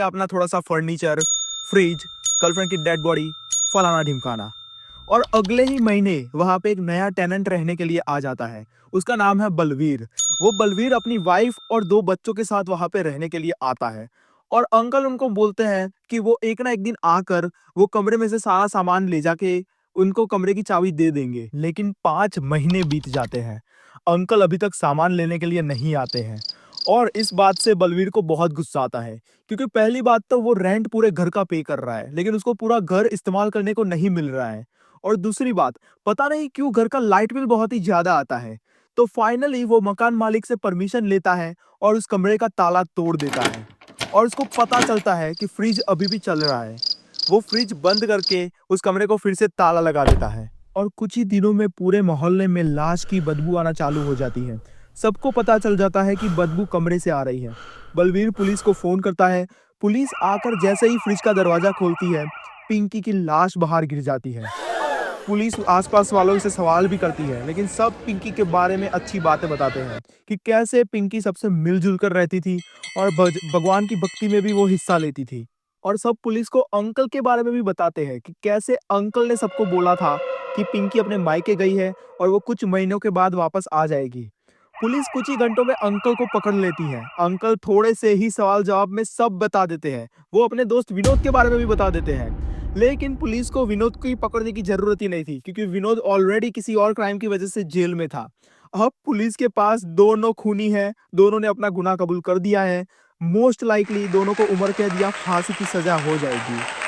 अपना थोड़ा सा फर्नीचर, फ्रिज, गर्लफ्रेंड की डेड बॉडी, फलाना ढिमकाना। और अगले ही महीने वहां पे एक नया टेनेंट रहने के लिए आ जाता है। उसका नाम है बलवीर। वो बलवीर अपनी वाइफ और 2 बच्चों के साथ वहां पे रहने के लिए आता है। और अंकल उनको बोलते हैं कि वो एक ना एक दिन आकर वो कमरे में से सारा सामान ले जाके उनको कमरे की चाबी दे देंगे। लेकिन 5 महीने बीत जाते हैं। अंकल अभी तक सामान लेने के लिए नहीं आते हैं। और इस बात से बलवीर को बहुत गुस्सा आता है, क्योंकि पहली बात तो वो रेंट पूरे घर का पे कर रहा है, लेकिन उसको पूरा घर इस्तेमाल करने को नहीं मिल रहा है। और दूसरी बात, पता नहीं क्यों घर का लाइट बिल बहुत ही ज्यादा आता है। तो फाइनली वो मकान मालिक से परमिशन लेता है और उस कमरे का ताला तोड़ देता है। और उसको पता चलता है कि फ्रिज अभी भी चल रहा है। वो फ्रिज बंद करके उस कमरे को फिर से ताला लगा देता है। और कुछ ही दिनों में पूरे मोहल्ले में लाश की बदबू आना चालू हो जाती है। सबको पता चल जाता है कि बदबू कमरे से आ रही है। बलवीर पुलिस को फोन करता है। पुलिस आकर जैसे ही फ्रिज का दरवाजा खोलती है, पिंकी की लाश बाहर गिर जाती है। पुलिस आसपास वालों से सवाल भी करती है, लेकिन सब पिंकी के बारे में अच्छी बातें बताते हैं कि कैसे पिंकी सबसे मिलजुल कर रहती थी और भगवान की भक्ति में भी वो हिस्सा लेती थी। और सब पुलिस को अंकल के बारे में भी बताते हैं कि कैसे अंकल ने सबको बोला था कि पिंकी अपने मायके गई है और वो कुछ महीनों के बाद वापस आ जाएगी। पुलिस कुछ ही घंटों में अंकल को पकड़ लेती है। अंकल थोड़े से ही सवाल जवाब में सब बता देते हैं। वो अपने दोस्त विनोद के बारे में भी बता देते हैं। लेकिन पुलिस को विनोद को ही पकड़ने की जरूरत ही नहीं थी, क्योंकि विनोद ऑलरेडी किसी और क्राइम की वजह से जेल में था। अब पुलिस के पास दोनों खूनी है, दोनों ने अपना गुनाह कबूल कर दिया है। मोस्ट लाइकली दोनों को उम्र कैद या फांसी की सजा हो जाएगी।